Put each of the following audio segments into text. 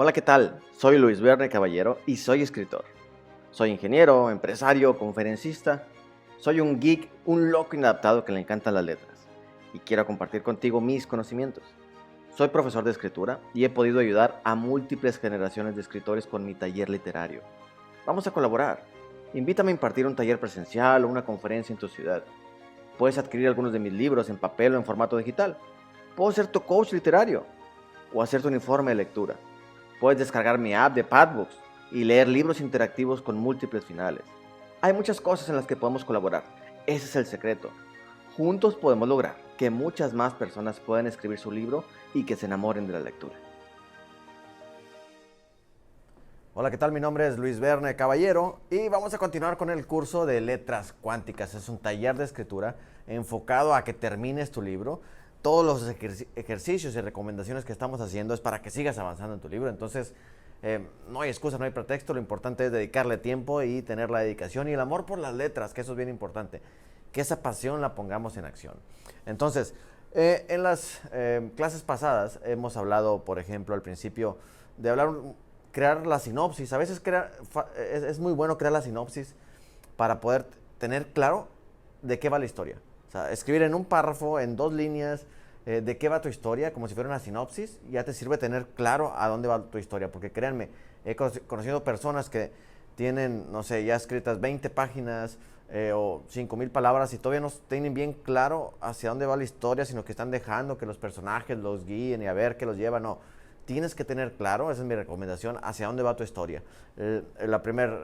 Hola, ¿qué tal? Soy Luis Verne Caballero y soy escritor. Soy ingeniero, empresario, conferencista. Soy un geek, un loco inadaptado que le encantan las letras. Y quiero compartir contigo mis conocimientos. Soy profesor de escritura y he podido ayudar a múltiples generaciones de escritores con mi taller literario. Vamos a colaborar. Invítame a impartir un taller presencial o una conferencia en tu ciudad. Puedes adquirir algunos de mis libros en papel o en formato digital. Puedo ser tu coach literario o hacer tu uniforme de lectura. Puedes descargar mi app de Padbooks y leer libros interactivos con múltiples finales. Hay muchas cosas en las que podemos colaborar. Ese es el secreto. Juntos podemos lograr que muchas más personas puedan escribir su libro y que se enamoren de la lectura. Hola, ¿qué tal? Mi nombre es Luis Verne Caballero y vamos a continuar con el curso de Letras Cuánticas. Es un taller de escritura enfocado a que termines tu libro. Todos los ejercicios y recomendaciones que estamos haciendo es para que sigas avanzando en tu libro. Entonces, no hay excusa, no hay pretexto. Lo importante es dedicarle tiempo y tener la dedicación y el amor por las letras, que eso es bien importante. Que esa pasión la pongamos en acción. Entonces, en las clases pasadas hemos hablado, por ejemplo, al principio de crear la sinopsis. A veces es muy bueno crear la sinopsis para poder tener claro de qué va la historia. O sea, escribir en un párrafo, en 2 líneas, de qué va tu historia, como si fuera una sinopsis, ya te sirve tener claro a dónde va tu historia. Porque créanme, he conocido personas que tienen, no sé, ya escritas 20 páginas o 5,000 palabras y todavía no tienen bien claro hacia dónde va la historia, sino que están dejando que los personajes los guíen y a ver qué los llevan. No, tienes que tener claro, esa es mi recomendación, hacia dónde va tu historia. En la primera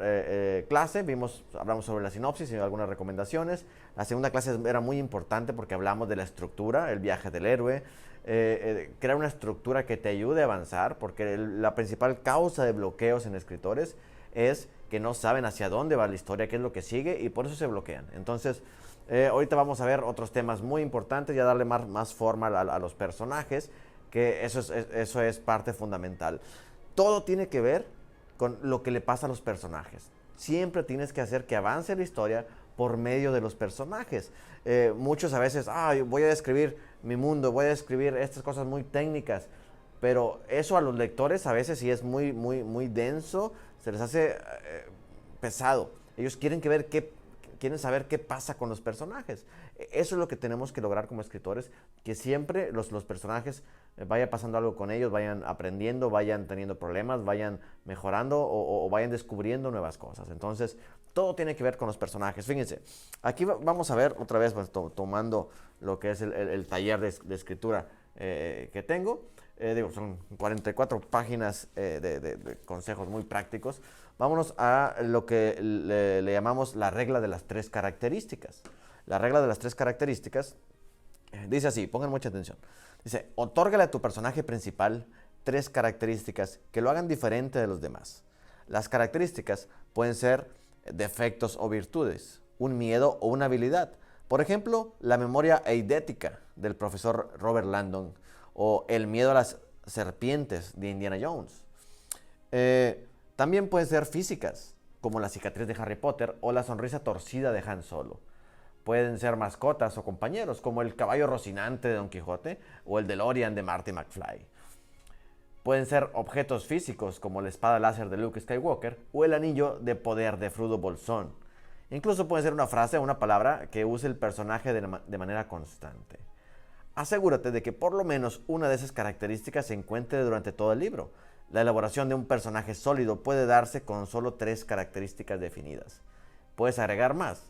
clase hablamos sobre la sinopsis y algunas recomendaciones. La segunda clase era muy importante porque hablamos de la estructura, el viaje del héroe, crear una estructura que te ayude a avanzar, porque la principal causa de bloqueos en escritores es que no saben hacia dónde va la historia, qué es lo que sigue, y por eso se bloquean. Entonces, ahorita vamos a ver otros temas muy importantes, ya darle más forma a los personajes, que eso es parte fundamental. Todo tiene que ver con lo que le pasa a los personajes. Siempre tienes que hacer que avance la historia por medio de los personajes. Muchos a veces, voy a describir mi mundo, voy a describir estas cosas muy técnicas, pero eso a los lectores a veces sí es muy denso, se les hace pesado. Ellos quieren saber qué pasa con los personajes. Eso es lo que tenemos que lograr como escritores, que siempre los personajes vaya pasando algo con ellos, vayan aprendiendo, vayan teniendo problemas, vayan mejorando o vayan descubriendo nuevas cosas. Entonces, todo tiene que ver con los personajes. Fíjense, aquí vamos a ver otra vez, pues, tomando lo que es el taller de escritura que tengo. Son 44 páginas de consejos muy prácticos. Vámonos a lo que le llamamos la regla de las 3 características. La regla de las 3 características dice así, pongan mucha atención. Dice, otórgale a tu personaje principal 3 características que lo hagan diferente de los demás. Las características pueden ser defectos o virtudes, un miedo o una habilidad. Por ejemplo, la memoria eidética del profesor Robert Landon o el miedo a las serpientes de Indiana Jones. También pueden ser físicas, como la cicatriz de Harry Potter o la sonrisa torcida de Han Solo. Pueden ser mascotas o compañeros, como el caballo rocinante de Don Quijote o el DeLorean de Marty McFly. Pueden ser objetos físicos, como la espada láser de Luke Skywalker o el anillo de poder de Frodo Bolsón. Incluso puede ser una frase o una palabra que use el personaje de manera constante. Asegúrate de que por lo menos una de esas características se encuentre durante todo el libro. La elaboración de un personaje sólido puede darse con solo 3 características definidas. Puedes agregar más,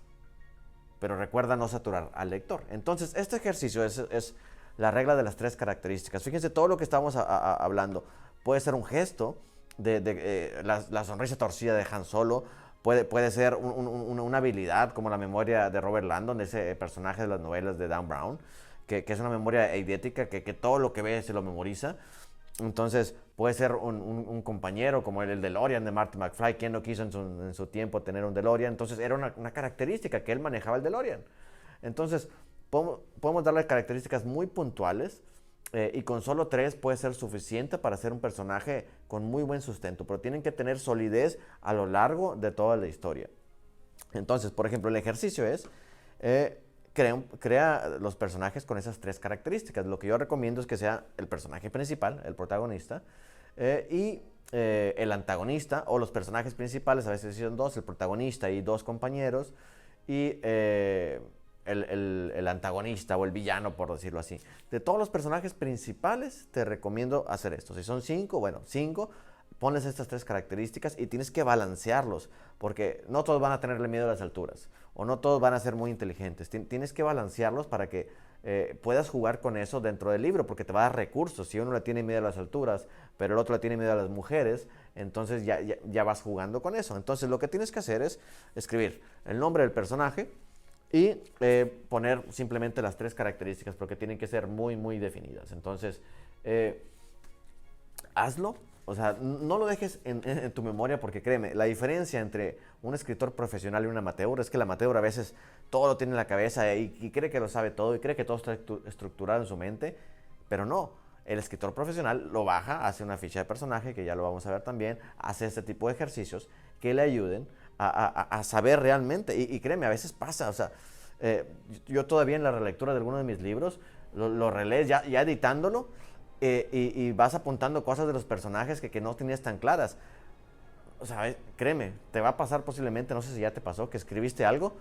pero recuerda no saturar al lector. Entonces, este ejercicio es la regla de las 3 características. Fíjense, todo lo que estamos hablando puede ser un gesto de la sonrisa torcida de Han Solo, puede ser una habilidad como la memoria de Robert Landon, ese personaje de las novelas de Dan Brown, que es una memoria eidética, que todo lo que ve se lo memoriza. Entonces puede ser un compañero como el DeLorean de Marty McFly. ¿Quién no quiso en su tiempo tener un DeLorean? Entonces era una característica que él manejaba el DeLorean. Entonces podemos darle características muy puntuales y con solo 3 puede ser suficiente para hacer un personaje con muy buen sustento, pero tienen que tener solidez a lo largo de toda la historia. Entonces, por ejemplo, el ejercicio es crea los personajes con esas 3 características. Lo que yo recomiendo es que sea el personaje principal, el protagonista, y el antagonista o los personajes principales, a veces son dos, el protagonista y dos compañeros, y el antagonista o el villano, por decirlo así. De todos los personajes principales, te recomiendo hacer esto. Si son 5, bueno, 5, pones estas 3 características y tienes que balancearlos, porque no todos van a tenerle miedo a las alturas, o no todos van a ser muy inteligentes. Tienes que balancearlos para que puedas jugar con eso dentro del libro, porque te va a dar recursos. Si uno le tiene miedo a las alturas, pero el otro le tiene miedo a las mujeres, entonces ya vas jugando con eso. Entonces lo que tienes que hacer es escribir el nombre del personaje y poner simplemente las 3 características, porque tienen que ser muy, muy definidas. Entonces, hazlo. O sea, no lo dejes en tu memoria, porque créeme, la diferencia entre un escritor profesional y un amateur es que el amateur a veces todo lo tiene en la cabeza y cree que lo sabe todo y cree que todo está estructurado en su mente, pero no. El escritor profesional lo baja, hace una ficha de personaje, que ya lo vamos a ver también, hace este tipo de ejercicios que le ayuden a saber realmente. Y créeme, a veces pasa, o sea, yo todavía en la relectura de alguno de mis libros, lo relees ya editándolo, y vas apuntando cosas de los personajes que no tenías tan claras. O sea, créeme, te va a pasar posiblemente, no sé si ya te pasó, que escribiste algo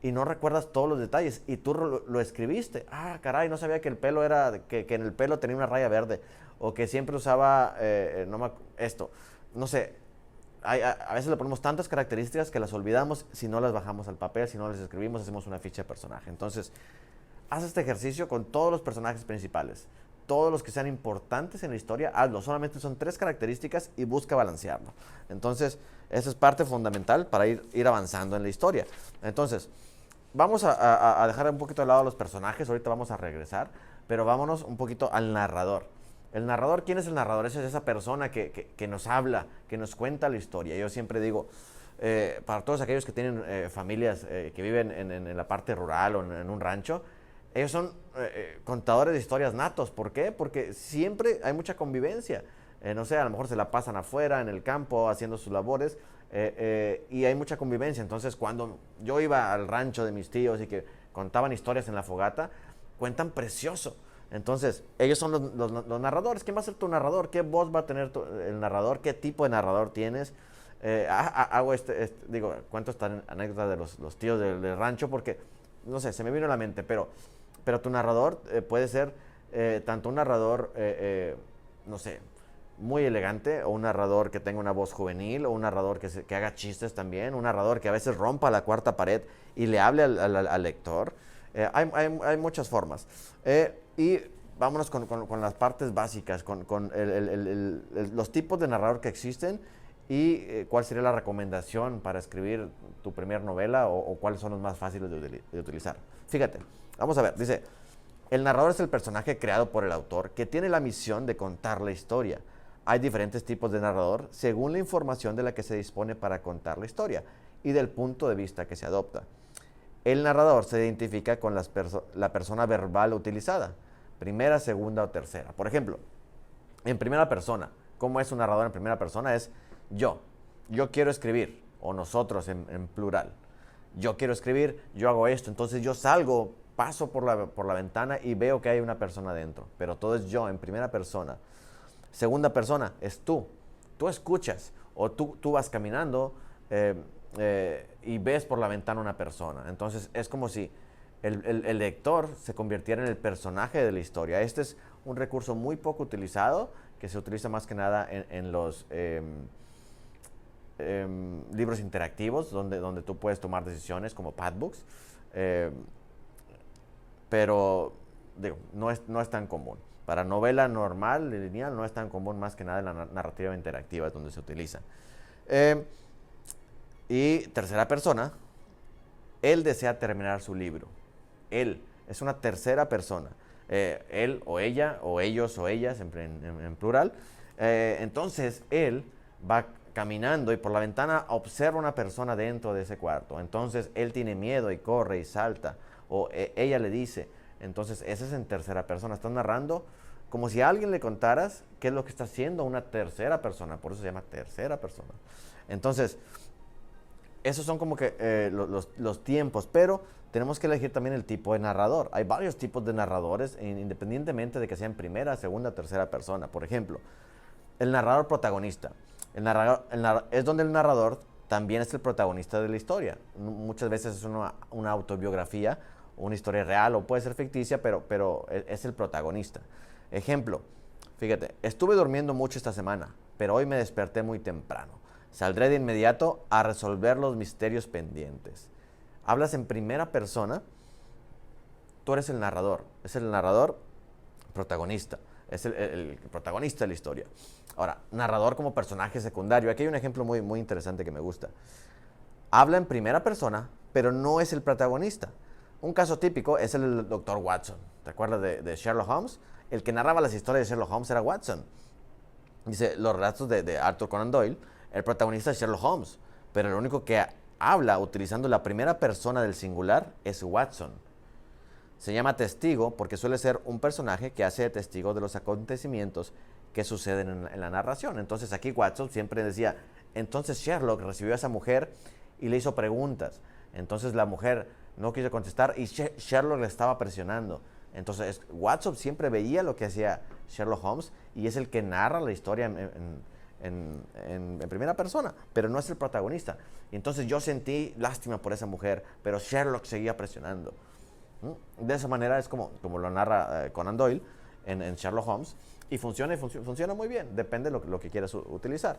y no recuerdas todos los detalles y tú lo escribiste. Ah, caray, no sabía que el pelo era, que en el pelo tenía una raya verde, o que siempre usaba esto. No sé, a veces le ponemos tantas características que las olvidamos si no las bajamos al papel, si no las escribimos, hacemos una ficha de personaje. Entonces, haz este ejercicio con todos los personajes principales. Todos los que sean importantes en la historia, hazlo. Solamente son 3 características y busca balancearlo. Entonces, esa es parte fundamental para ir avanzando en la historia. Entonces, vamos a dejar un poquito de lado a los personajes. Ahorita vamos a regresar, pero vámonos un poquito al narrador. El narrador, ¿quién es el narrador? Es esa persona que nos habla, que nos cuenta la historia. Yo siempre digo, para todos aquellos que tienen familias que viven en la parte rural o en un rancho, ellos son contadores de historias natos. ¿Por qué? Porque siempre hay mucha convivencia. No sé, a lo mejor se la pasan afuera, en el campo, haciendo sus labores, y hay mucha convivencia. Entonces, cuando yo iba al rancho de mis tíos y que contaban historias en la fogata, cuentan precioso. Entonces, ellos son los narradores. ¿Quién va a ser tu narrador? ¿Qué voz va a tener el narrador? ¿Qué tipo de narrador tienes? Cuento esta anécdota de los tíos del rancho porque, no sé, se me vino a la mente, pero tu narrador puede ser tanto un narrador, no sé, muy elegante, o un narrador que tenga una voz juvenil, o un narrador que haga chistes también, un narrador que a veces rompa la cuarta pared y le hable al lector. Hay muchas formas. Y vámonos con las partes básicas, con los tipos de narrador que existen y cuál sería la recomendación para escribir tu primer novela, o cuáles son los más fáciles de utilizar. Fíjate, vamos a ver, dice, el narrador es el personaje creado por el autor que tiene la misión de contar la historia. Hay diferentes tipos de narrador según la información de la que se dispone para contar la historia y del punto de vista que se adopta. El narrador se identifica con la persona verbal utilizada, primera, segunda o tercera. Por ejemplo, en primera persona, ¿cómo es un narrador en primera persona? Es yo quiero escribir, o nosotros en plural. Yo quiero escribir, yo hago esto, entonces yo salgo, paso por la ventana y veo que hay una persona dentro, pero todo es yo en primera persona. Segunda persona es tú escuchas, o tú vas caminando y ves por la ventana una persona. Entonces es como si el lector se convirtiera en el personaje de la historia. Este es un recurso muy poco utilizado, que se utiliza más que nada en los libros interactivos, donde tú puedes tomar decisiones como Padbooks, pero digo, no es tan común. Para novela normal, lineal, no es tan común, más que nada en la narrativa interactiva es donde se utiliza. Y tercera persona, él desea terminar su libro. Él es una tercera persona. Él o ella, o ellos o ellas, siempre en plural. Entonces, él va caminando y por la ventana observa una persona dentro de ese cuarto. Entonces, él tiene miedo y corre y salta. O ella le dice. Entonces, ese es en tercera persona. Estás narrando como si a alguien le contaras qué es lo que está haciendo una tercera persona. Por eso se llama tercera persona. Entonces, esos son como que los tiempos, pero tenemos que elegir también el tipo de narrador. Hay varios tipos de narradores, independientemente de que sean primera, segunda, tercera persona. Por ejemplo, el narrador protagonista. Es donde el narrador también es el protagonista de la historia. Muchas veces es una autobiografía, una historia real o puede ser ficticia, pero es el protagonista. Ejemplo, fíjate, estuve durmiendo mucho esta semana, pero hoy me desperté muy temprano. Saldré de inmediato a resolver los misterios pendientes. Hablas en primera persona, tú eres el narrador. Es el narrador protagonista. Es el protagonista de la historia. Ahora, narrador como personaje secundario. Aquí hay un ejemplo muy, muy interesante que me gusta. Habla en primera persona, pero no es el protagonista. Un caso típico es el Dr. Watson. ¿Te acuerdas de Sherlock Holmes? El que narraba las historias de Sherlock Holmes era Watson. Dice, los relatos de Arthur Conan Doyle, el protagonista es Sherlock Holmes, pero el único que habla utilizando la primera persona del singular es Watson. Se llama testigo porque suele ser un personaje que hace de testigo de los acontecimientos que suceden en la narración. Entonces aquí Watson siempre decía, entonces Sherlock recibió a esa mujer y le hizo preguntas. Entonces la mujer no quiso contestar y Sherlock le estaba presionando. Entonces Watson siempre veía lo que hacía Sherlock Holmes y es el que narra la historia en primera persona, pero no es el protagonista. Y entonces yo sentí lástima por esa mujer, pero Sherlock seguía presionando. De esa manera es como lo narra Conan Doyle en Sherlock Holmes y funciona muy bien, depende de lo que quieras utilizar.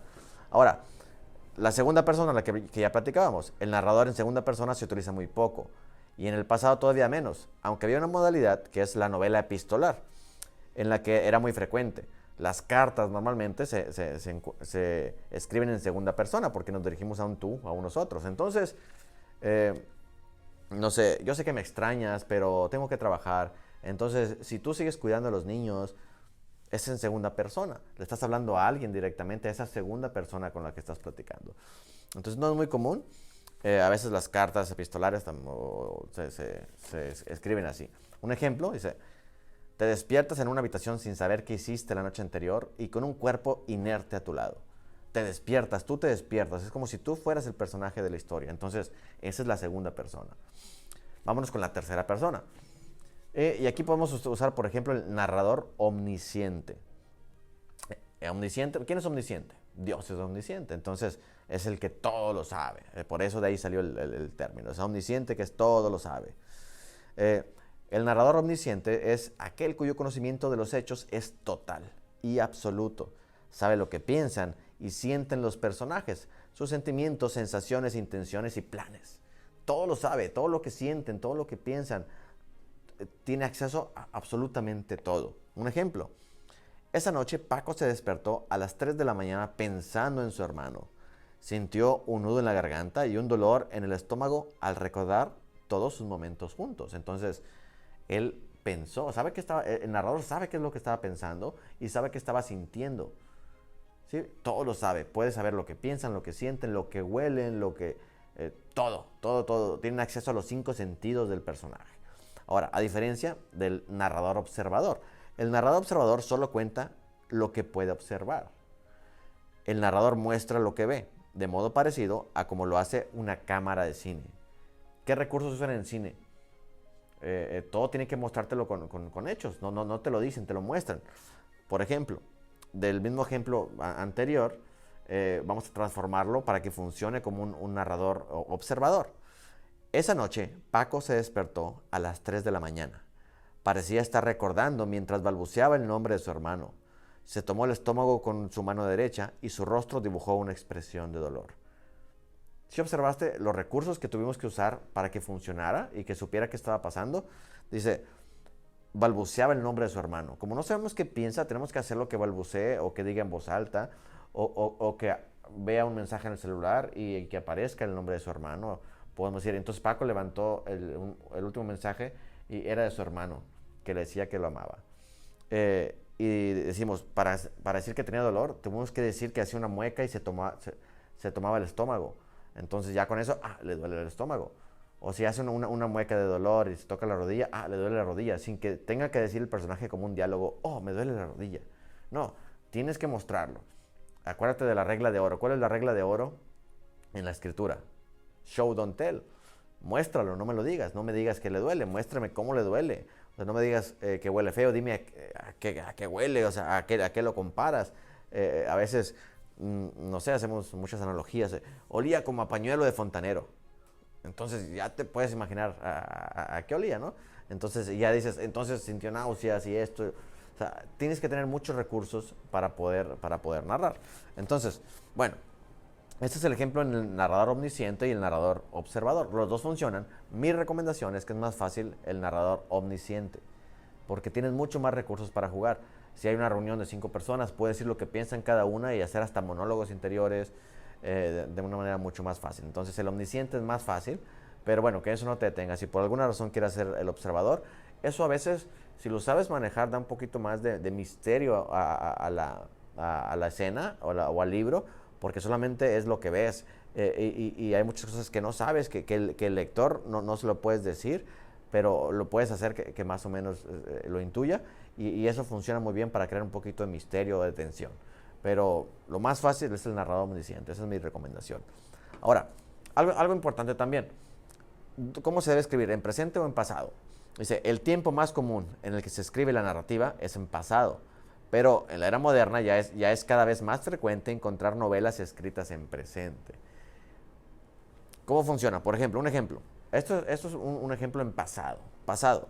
Ahora, la segunda persona, la que ya platicábamos, el narrador en segunda persona se utiliza muy poco y en el pasado todavía menos, aunque había una modalidad que es la novela epistolar, en la que era muy frecuente. Las cartas normalmente se escriben en segunda persona porque nos dirigimos a un tú, a un nosotros. Entonces, no sé, yo sé que me extrañas, pero tengo que trabajar. Entonces, si tú sigues cuidando a los niños, es en segunda persona. Le estás hablando a alguien directamente, a esa segunda persona con la que estás platicando. Entonces, no es muy común. A veces las cartas epistolares se escriben así. Un ejemplo, dice, te despiertas en una habitación sin saber qué hiciste la noche anterior y con un cuerpo inerte a tu lado. Tú te despiertas, es como si tú fueras el personaje de la historia. Entonces, esa es la segunda persona. Vámonos con la tercera persona. Y aquí podemos usar, por ejemplo, el narrador omnisciente. ¿Quién es omnisciente? Dios es omnisciente, entonces es el que todo lo sabe. Por eso de ahí salió el término. Es omnisciente, que es todo lo sabe. El narrador omnisciente es aquel cuyo conocimiento de los hechos es total y absoluto. Sabe lo que piensan y sienten los personajes, sus sentimientos, sensaciones, intenciones y planes. Todo lo sabe, todo lo que sienten, todo lo que piensan. Tiene acceso a absolutamente todo. Un ejemplo. Esa noche Paco se despertó a las 3 de la mañana pensando en su hermano. Sintió un nudo en la garganta y un dolor en el estómago al recordar todos sus momentos juntos. Entonces, él pensó, el narrador sabe qué es lo que estaba pensando y sabe qué estaba sintiendo. ¿Sí? Todo lo sabe, puede saber lo que piensan, lo que sienten, lo que huelen, todo. Tienen acceso a los 5 sentidos del personaje. Ahora, a diferencia del narrador observador, el narrador observador solo cuenta lo que puede observar. El narrador muestra lo que ve, de modo parecido a como lo hace una cámara de cine. ¿Qué recursos usan en cine? Todo tiene que mostrártelo con hechos, no te lo dicen, te lo muestran. Por ejemplo, del mismo ejemplo anterior, vamos a transformarlo para que funcione como un narrador observador. Esa noche, Paco se despertó a las 3 de la mañana. Parecía estar recordando mientras balbuceaba el nombre de su hermano. Se tomó el estómago con su mano derecha y su rostro dibujó una expresión de dolor. Si observaste los recursos que tuvimos que usar para que funcionara y que supiera qué estaba pasando, dice, balbuceaba el nombre de su hermano. Como no sabemos qué piensa, tenemos que hacer lo que balbucee o que diga en voz alta o que vea un mensaje en el celular y que aparezca el nombre de su hermano. Podemos decir, entonces Paco levantó el último mensaje y era de su hermano, que le decía que lo amaba. Y decimos, para decir que tenía dolor, tuvimos que decir que hacía una mueca y se tomaba el estómago. Entonces ya con eso, le duele el estómago. O si hace una mueca de dolor y se toca la rodilla, le duele la rodilla, sin que tenga que decir el personaje como un diálogo, me duele la rodilla. No, tienes que mostrarlo. Acuérdate de la regla de oro. ¿Cuál es la regla de oro en la escritura? Show, don't tell. Muéstralo, no me lo digas. No me digas que le duele, muéstrame cómo le duele. O sea, no me digas que huele feo, dime a qué huele, o sea, a qué lo comparas. A veces no sé, hacemos muchas analogías. Olía como a pañuelo de fontanero. Entonces ya te puedes imaginar a qué olía, ¿no? Entonces ya dices, entonces sintió náuseas y esto. O sea, tienes que tener muchos recursos para poder narrar. Entonces, bueno, este es el ejemplo en el narrador omnisciente y el narrador observador. Los dos funcionan. Mi recomendación es que es más fácil el narrador omnisciente, porque tienes mucho más recursos para jugar. Si hay una reunión de 5 personas, puedes decir lo que piensan cada una y hacer hasta monólogos interiores de una manera mucho más fácil. Entonces el omnisciente es más fácil, pero bueno, que eso no te detenga. Si por alguna razón quieres ser el observador, eso a veces, si lo sabes manejar, da un poquito más de misterio a la escena o al libro, porque solamente es lo que ves. Y hay muchas cosas que no sabes, que el lector no se lo puedes decir, pero lo puedes hacer que más o menos lo intuya, y eso funciona muy bien para crear un poquito de misterio o de tensión. Pero lo más fácil es el narrador omnisciente, esa es mi recomendación. Ahora, algo importante también, ¿cómo se debe escribir? ¿En presente o en pasado? Dice, el tiempo más común en el que se escribe la narrativa es en pasado, pero en la era moderna ya es cada vez más frecuente encontrar novelas escritas en presente. ¿Cómo funciona? Por ejemplo, un ejemplo. Esto es un ejemplo en pasado. Pasado.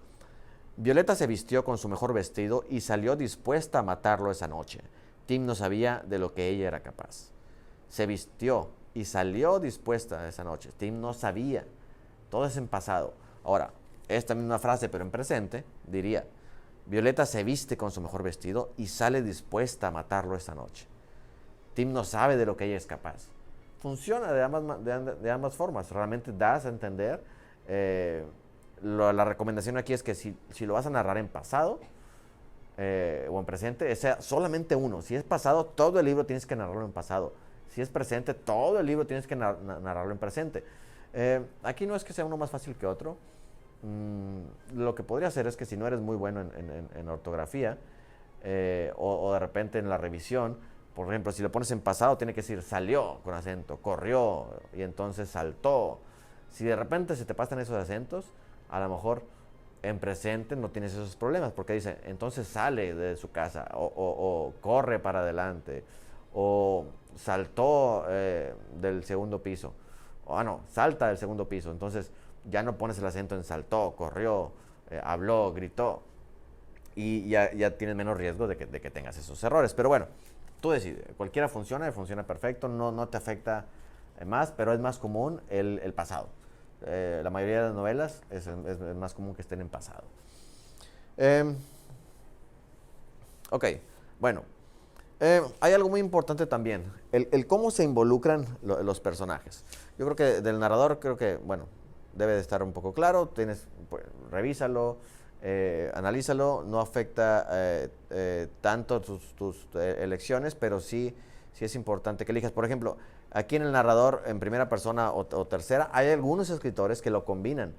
Violeta se vistió con su mejor vestido y salió dispuesta a matarlo esa noche. Tim no sabía de lo que ella era capaz. Se vistió y salió dispuesta esa noche. Tim no sabía. Todo es en pasado. Ahora, esta misma frase, pero en presente, diría, Violeta se viste con su mejor vestido y sale dispuesta a matarlo esa noche. Tim no sabe de lo que ella es capaz. Funciona de ambas formas. Realmente das a entender. La recomendación aquí es que si lo vas a narrar en pasado o en presente, sea solamente uno. Si es pasado, todo el libro tienes que narrarlo en pasado. Si es presente, todo el libro tienes que narrarlo en presente. Aquí no es que sea uno más fácil que otro. Lo que podría hacer es que si no eres muy bueno en ortografía o de repente en la revisión, por ejemplo, si lo pones en pasado, tiene que decir salió con acento, corrió y entonces saltó. Si de repente se te pasan esos acentos, a lo mejor en presente no tienes esos problemas, porque dice, entonces sale de su casa, o corre para adelante, o saltó del segundo piso, o no, salta del segundo piso. Entonces ya no pones el acento en saltó, corrió, habló, gritó, y ya tienes menos riesgo de que tengas esos errores. Pero bueno, tú decides, cualquiera funciona y funciona perfecto, no te afecta más, pero es más común el pasado. La mayoría de las novelas es más común que estén en pasado. Ok, bueno, hay algo muy importante también, el cómo se involucran los personajes. Yo creo que del narrador, bueno, debe de estar un poco claro, pues, revísalo, analízalo, no afecta tanto tus elecciones, pero sí es importante que elijas. Por ejemplo, aquí en el narrador en primera persona o tercera, hay algunos escritores que lo combinan,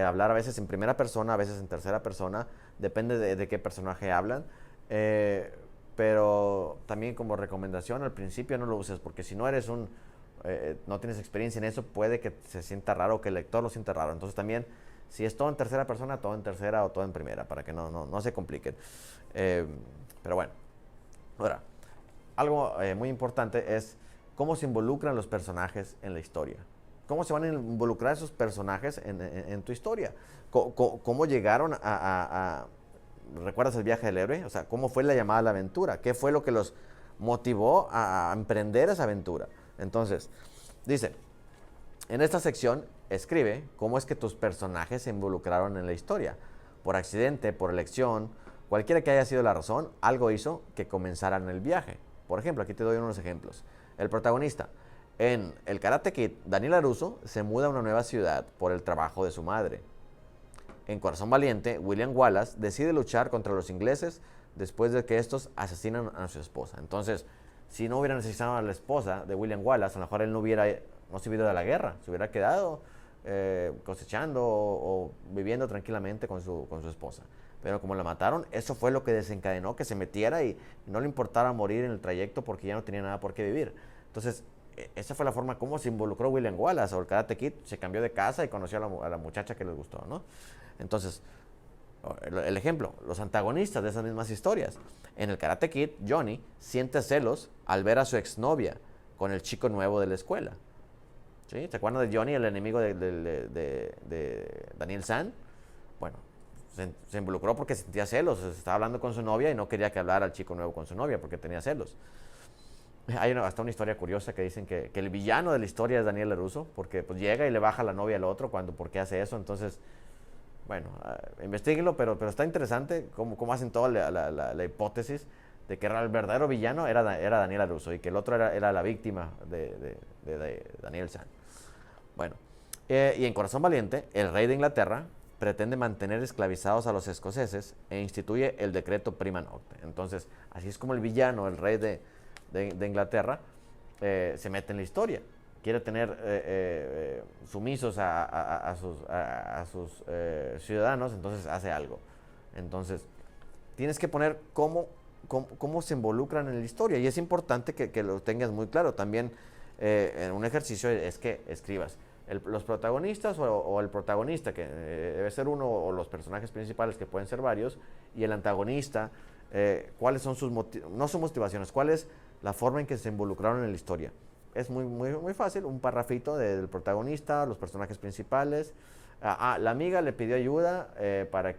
hablar a veces en primera persona, a veces en tercera persona, depende de qué personaje hablan, pero también como recomendación al principio no lo uses, porque si no no tienes experiencia en eso, puede que se sienta raro, que el lector lo sienta raro. Entonces también, si es todo en tercera persona, todo en tercera o todo en primera, para que no se compliquen. Pero bueno, ahora, algo muy importante es cómo se involucran los personajes en la historia. ¿Cómo se van a involucrar esos personajes en tu historia? ¿Cómo llegaron ¿recuerdas el viaje del héroe? O sea, ¿cómo fue la llamada a la aventura? ¿Qué fue lo que los motivó a emprender esa aventura? Entonces, dice, en esta sección escribe cómo es que tus personajes se involucraron en la historia. Por accidente, por elección, cualquiera que haya sido la razón, algo hizo que comenzaran el viaje. Por ejemplo, aquí te doy unos ejemplos. El protagonista, en el Karate Kid, Daniel LaRusso se muda a una nueva ciudad por el trabajo de su madre. En Corazón Valiente, William Wallace decide luchar contra los ingleses después de que estos asesinan a su esposa. Entonces, si no hubieran asesinado a la esposa de William Wallace, a lo mejor él no se hubiera ido de la guerra, se hubiera quedado cosechando o viviendo tranquilamente con su esposa. Pero como la mataron, eso fue lo que desencadenó que se metiera y no le importara morir en el trayecto porque ya no tenía nada por qué vivir. Entonces, esa fue la forma como se involucró William Wallace, o el Karate Kid se cambió de casa y conoció a la muchacha que les gustó, ¿no? Entonces, El ejemplo, los antagonistas de esas mismas historias. En el Karate Kid, Johnny siente celos al ver a su exnovia con el chico nuevo de la escuela. ¿Sí? ¿Se acuerdan de Johnny, el enemigo de Daniel San? Bueno, se involucró porque sentía celos. Estaba hablando con su novia y no quería que hablara al chico nuevo con su novia porque tenía celos. Hay hasta una historia curiosa que dicen que el villano de la historia es Daniel LaRusso, porque pues llega y le baja la novia al otro ¿por qué hace eso? Entonces, bueno, investiguenlo, pero está interesante cómo hacen toda la hipótesis de que el verdadero villano era Daniel LaRusso y que el otro era la víctima de Daniel San. Bueno, y en Corazón Valiente, el rey de Inglaterra pretende mantener esclavizados a los escoceses e instituye el decreto Prima Nocte. Entonces, así es como el villano, el rey de Inglaterra, se mete en la historia. Quiere tener sumisos a sus ciudadanos, entonces hace algo. Entonces, tienes que poner cómo se involucran en la historia y es importante que lo tengas muy claro. También en un ejercicio es que escribas los protagonistas o el protagonista, que debe ser uno, o los personajes principales, que pueden ser varios, y el antagonista, cuáles son no sus motivaciones, cuál es la forma en que se involucraron en la historia. Es muy fácil, un parrafito del protagonista, los personajes principales. La amiga le pidió ayuda para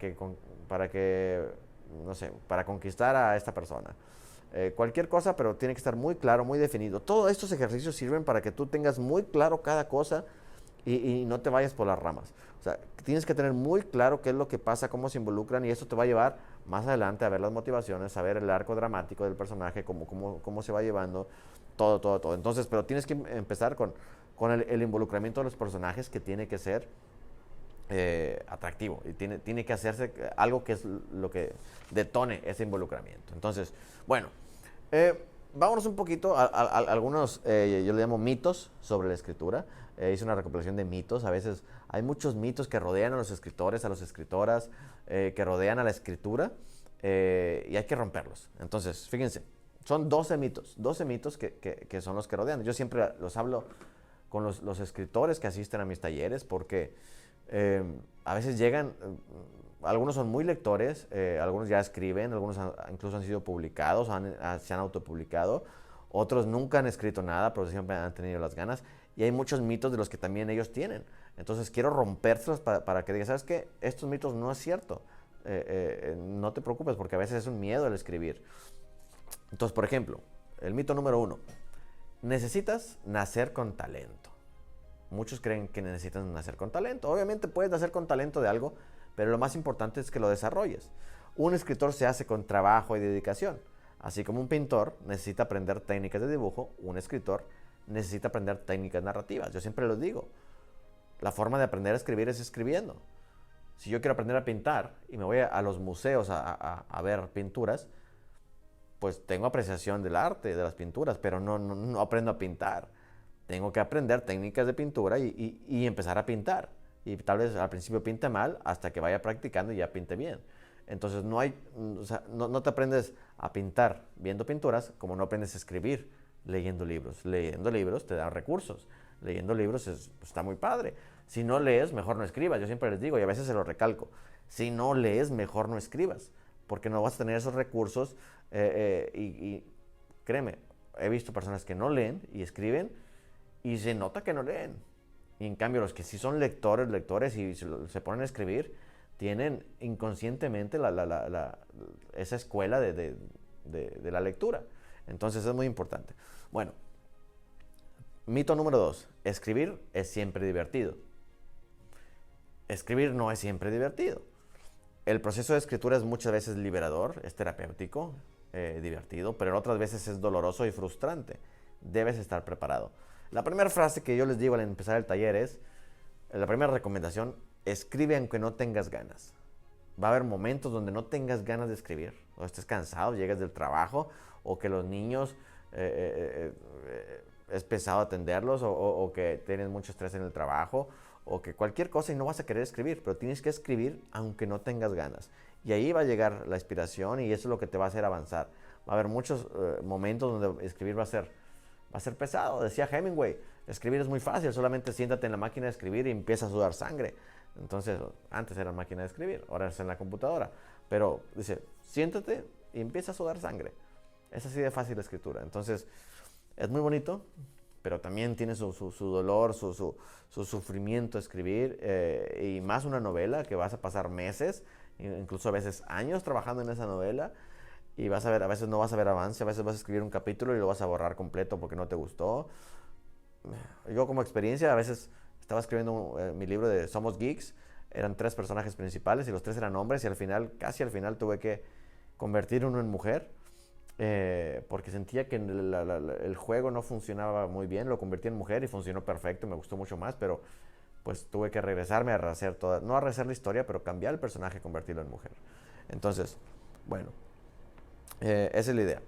conquistar a esta persona. Cualquier cosa, pero tiene que estar muy claro, muy definido. Todos estos ejercicios sirven para que tú tengas muy claro cada cosa y no te vayas por las ramas. O sea, tienes que tener muy claro qué es lo que pasa, cómo se involucran, y eso te va a llevar más adelante a ver las motivaciones, a ver el arco dramático del personaje, cómo se va llevando, todo. Entonces, pero tienes que empezar con el involucramiento de los personajes, que tiene que ser atractivo y tiene que hacerse algo que es lo que detone ese involucramiento. Entonces, bueno, vámonos un poquito a algunos, yo le llamo mitos sobre la escritura. Hice una recopilación de mitos. A veces hay muchos mitos que rodean a los escritores, a las escritoras, que rodean a la escritura, y hay que romperlos. Entonces, fíjense, son 12 mitos que son los que rodean. Yo siempre los hablo con los escritores que asisten a mis talleres, porque a veces llegan, algunos son muy lectores, algunos ya escriben, algunos incluso han sido publicados, se han autopublicado, otros nunca han escrito nada, pero siempre han tenido las ganas, y hay muchos mitos de los que también ellos tienen. Entonces quiero rompérselos para que digas, ¿sabes qué? Estos mitos no es cierto. No te preocupes, porque a veces es un miedo el escribir. Entonces, por ejemplo, el mito número 1. Necesitas nacer con talento. Muchos creen que necesitan nacer con talento. Obviamente puedes nacer con talento de algo, pero lo más importante es que lo desarrolles. Un escritor se hace con trabajo y dedicación. Así como un pintor necesita aprender técnicas de dibujo, un escritor necesita aprender técnicas narrativas. Yo siempre lo digo. La forma de aprender a escribir es escribiendo. Si yo quiero aprender a pintar y me voy a los museos a ver pinturas, pues tengo apreciación del arte, de las pinturas, pero no aprendo a pintar. Tengo que aprender técnicas de pintura y empezar a pintar. Y tal vez al principio pinte mal hasta que vaya practicando y ya pinte bien. Entonces no te aprendes a pintar viendo pinturas, como no aprendes a escribir leyendo libros. Leyendo libros te dan recursos. Leyendo libros está muy padre. Si no lees, mejor no escribas. Yo siempre les digo, y a veces se lo recalco, si no lees, mejor no escribas, porque no vas a tener esos recursos. Y créeme, he visto personas que no leen y escriben y se nota que no leen. Y en cambio los que sí son lectores y se ponen a escribir, tienen inconscientemente esa escuela de la lectura. Entonces es muy importante. Bueno, mito número 2. Escribir es siempre divertido. Escribir no es siempre divertido. El proceso de escritura es muchas veces liberador, es terapéutico, divertido, pero otras veces es doloroso y frustrante. Debes estar preparado. La primera frase que yo les digo al empezar el taller es, la primera recomendación, escribe aunque no tengas ganas. Va a haber momentos donde no tengas ganas de escribir, o estés cansado, llegues del trabajo, o que los niños es pesado atenderlos, o que tienes mucho estrés en el trabajo, o que cualquier cosa y no vas a querer escribir, pero tienes que escribir aunque no tengas ganas. Y ahí va a llegar la inspiración y eso es lo que te va a hacer avanzar. Va a haber muchos momentos donde escribir va a ser pesado. Decía Hemingway, escribir es muy fácil, solamente siéntate en la máquina de escribir y empieza a sudar sangre. Entonces, antes era máquina de escribir, ahora es en la computadora. Pero dice, siéntate y empieza a sudar sangre. Es así de fácil la escritura. Entonces, es muy bonito, pero también tiene su dolor, su sufrimiento escribir. Y más una novela que vas a pasar meses, incluso a veces años trabajando en esa novela. Y vas a ver, a veces no vas a ver avance, a veces vas a escribir un capítulo y lo vas a borrar completo porque no te gustó. Yo como experiencia a veces estaba escribiendo mi libro de Somos Geeks, eran 3 personajes principales y los 3 eran hombres y al final, casi al final tuve que convertir uno en mujer porque sentía que el juego no funcionaba muy bien, lo convertí en mujer y funcionó perfecto, me gustó mucho más, pero pues tuve que regresarme a rehacer toda, no a rehacer la historia, pero cambiar el personaje y convertirlo en mujer. Entonces, bueno, esa es la idea.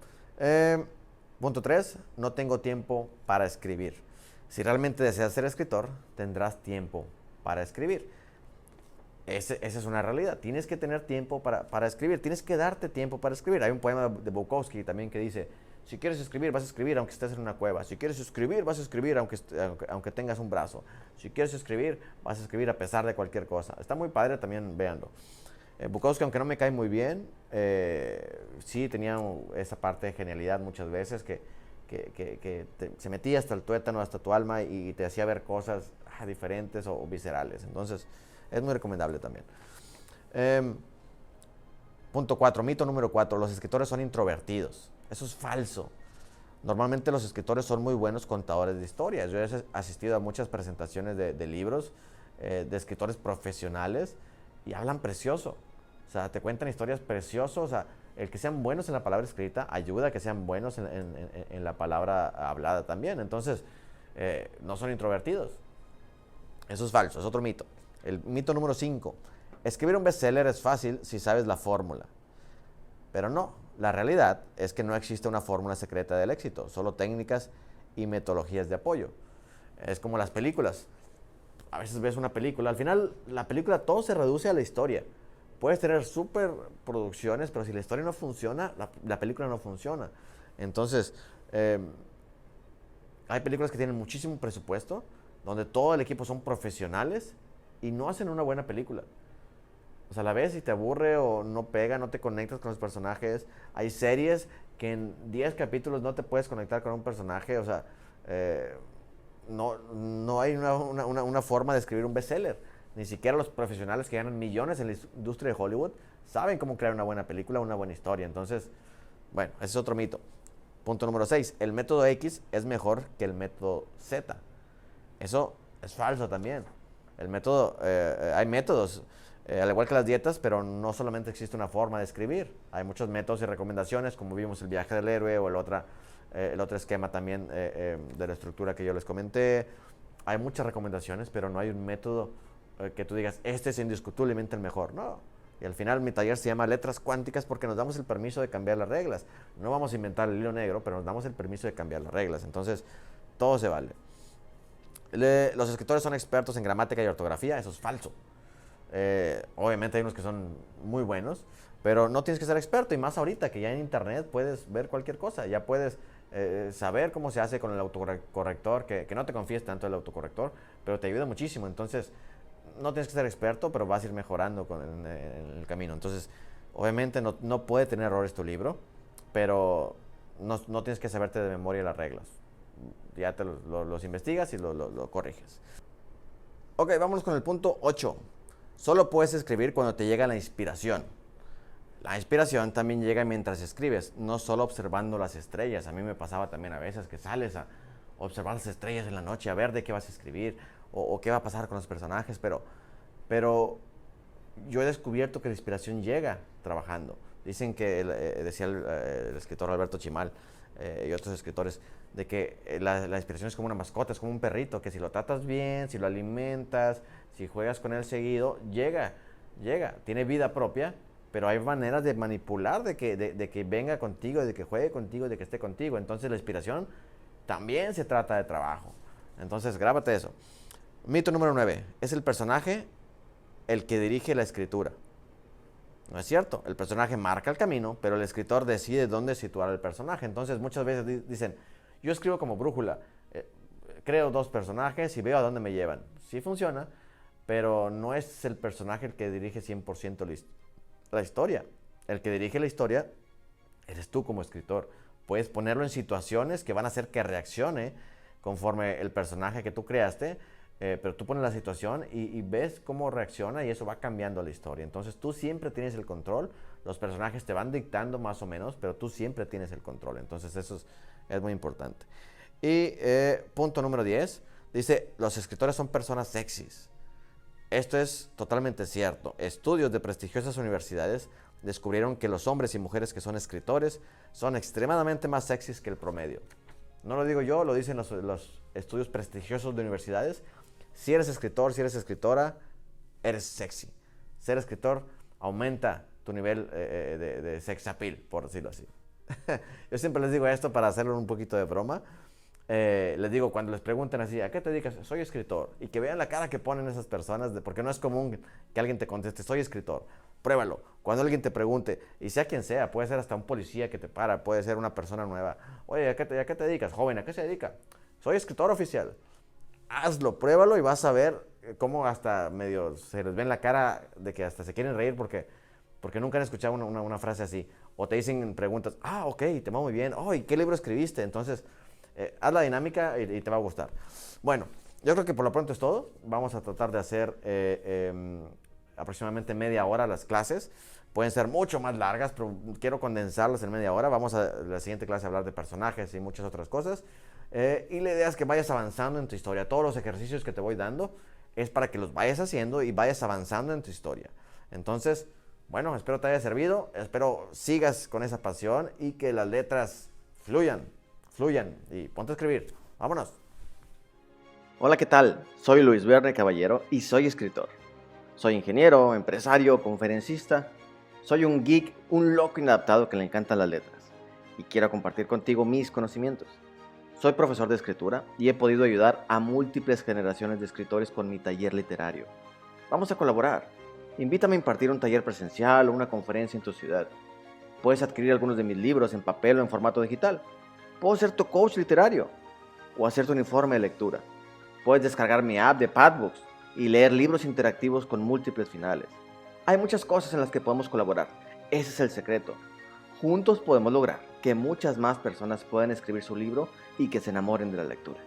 Punto 3, no tengo tiempo para escribir. Si realmente deseas ser escritor, tendrás tiempo para escribir. Esa es una realidad. Tienes que tener tiempo para escribir. Tienes que darte tiempo para escribir. Hay un poema de Bukowski también que dice, si quieres escribir, vas a escribir aunque estés en una cueva. Si quieres escribir, vas a escribir aunque tengas un brazo. Si quieres escribir, vas a escribir a pesar de cualquier cosa. Está muy padre también, véanlo. Bukowski, aunque no me cae muy bien, sí tenía esa parte de genialidad muchas veces que se metía hasta el tuétano, hasta tu alma y te hacía ver cosas diferentes o viscerales. Entonces, es muy recomendable también. Punto 4, mito número 4, los escritores son introvertidos. Eso es falso. Normalmente los escritores son muy buenos contadores de historias. Yo he asistido a muchas presentaciones de libros de escritores profesionales y hablan precioso. O sea, te cuentan historias preciosas. O sea, el que sean buenos en la palabra escrita ayuda a que sean buenos en la palabra hablada también. Entonces, no son introvertidos. Eso es falso, es otro mito. El mito número 5. Escribir un bestseller es fácil si sabes la fórmula. Pero no, la realidad es que no existe una fórmula secreta del éxito, solo técnicas y metodologías de apoyo. Es como las películas. A veces ves una película, al final la película todo se reduce a la historia. Puedes tener super producciones, pero si la historia no funciona, la película no funciona. Entonces, hay películas que tienen muchísimo presupuesto, donde todo el equipo son profesionales y no hacen una buena película. O sea, la ves y te aburre o no pega, no te conectas con los personajes. Hay series que en 10 capítulos no te puedes conectar con un personaje. O sea, no hay una forma de escribir un bestseller. Ni siquiera los profesionales que ganan millones en la industria de Hollywood saben cómo crear una buena película, una buena historia. Entonces, bueno, ese es otro mito. Punto número 6. El método X es mejor que el método Z. Eso es falso también. Hay métodos, al igual que las dietas, pero no solamente existe una forma de escribir. Hay muchos métodos y recomendaciones, como vimos el viaje del héroe o el otro esquema también de la estructura que yo les comenté. Hay muchas recomendaciones, pero no hay un método que tú digas, este es indiscutiblemente el mejor. No. Y al final mi taller se llama Letras Cuánticas porque nos damos el permiso de cambiar las reglas. No vamos a inventar el hilo negro, pero nos damos el permiso de cambiar las reglas. Entonces, todo se vale. Los escritores son expertos en gramática y ortografía, eso es falso. Obviamente hay unos que son muy buenos, pero no tienes que ser experto, y más ahorita que ya en internet puedes ver cualquier cosa, ya puedes saber cómo se hace con el autocorrector, que no te confíes tanto el autocorrector, pero te ayuda muchísimo. Entonces, no tienes que ser experto, pero vas a ir mejorando en el camino. Entonces, obviamente no puede tener errores tu libro, pero no tienes que saberte de memoria las reglas. Ya te los investigas y lo corriges. Ok, vámonos con el punto 8. Solo puedes escribir cuando te llega la inspiración. La inspiración también llega mientras escribes, no solo observando las estrellas. A mí me pasaba también a veces que sales a observar las estrellas en la noche, a ver de qué vas a escribir o qué va a pasar con los personajes, pero yo he descubierto que la inspiración llega trabajando. Dicen que, decía el escritor Alberto Chimal y otros escritores, de que la inspiración es como una mascota, es como un perrito, que si lo tratas bien, si lo alimentas, si juegas con él seguido, llega, tiene vida propia, pero hay maneras de manipular, de que venga contigo, de que juegue contigo, de que esté contigo. Entonces la inspiración también se trata de trabajo. Entonces grábate eso. Mito número 9. Es el personaje el que dirige la escritura. No es cierto, el personaje marca el camino, pero el escritor decide dónde situar al personaje. Entonces muchas veces dicen, yo escribo como brújula, creo 2 personajes y veo a dónde me llevan. Sí funciona, pero no es el personaje el que dirige 100% la historia. El que dirige la historia eres tú como escritor. Puedes ponerlo en situaciones que van a hacer que reaccione conforme el personaje que tú creaste, pero tú pones la situación y ves cómo reacciona y eso va cambiando la historia. Entonces tú siempre tienes el control, los personajes te van dictando más o menos, pero tú siempre tienes el control. Entonces eso es muy importante. Y punto número 10, dice, los escritores son personas sexys. Esto es totalmente cierto. Estudios de prestigiosas universidades descubrieron que los hombres y mujeres que son escritores son extremadamente más sexys que el promedio. No lo digo yo, lo dicen los estudios prestigiosos de universidades. Si eres escritor, si eres escritora, eres sexy. Ser escritor aumenta tu nivel de sex appeal, por decirlo así. Yo siempre les digo esto para hacerlo un poquito de broma. Les digo, cuando les pregunten así, ¿a qué te dedicas? Soy escritor. Y que vean la cara que ponen esas personas, porque no es común que alguien te conteste, soy escritor. Pruébalo. Cuando alguien te pregunte, y sea quien sea, puede ser hasta un policía que te para, puede ser una persona nueva. Oye, ¿a qué te dedicas? Joven, ¿a qué se dedica? Soy escritor oficial. Hazlo, pruébalo y vas a ver cómo hasta medio se les ve en la cara de que hasta se quieren reír porque nunca han escuchado una frase así. O te dicen preguntas, ok, te va muy bien. ¿Y qué libro escribiste? Entonces, haz la dinámica y te va a gustar. Bueno, yo creo que por lo pronto es todo. Vamos a tratar de hacer aproximadamente media hora las clases. Pueden ser mucho más largas, pero quiero condensarlas en media hora. Vamos a la siguiente clase a hablar de personajes y muchas otras cosas. Y la idea es que vayas avanzando en tu historia. Todos los ejercicios que te voy dando es para que los vayas haciendo y vayas avanzando en tu historia. Entonces, bueno, espero te haya servido. Espero sigas con esa pasión y que las letras fluyan y ponte a escribir. Vámonos. Hola, ¿qué tal? Soy Luis Verne Caballero y soy escritor. Soy ingeniero, empresario, conferencista. Soy un geek, un loco inadaptado que le encantan las letras y quiero compartir contigo mis conocimientos. Soy profesor de escritura y he podido ayudar a múltiples generaciones de escritores con mi taller literario. Vamos a colaborar. Invítame a impartir un taller presencial o una conferencia en tu ciudad. Puedes adquirir algunos de mis libros en papel o en formato digital. Puedo ser tu coach literario o hacer tu informe de lectura. Puedes descargar mi app de Padbooks y leer libros interactivos con múltiples finales. Hay muchas cosas en las que podemos colaborar. Ese es el secreto. Juntos podemos lograr que muchas más personas puedan escribir su libro y que se enamoren de la lectura.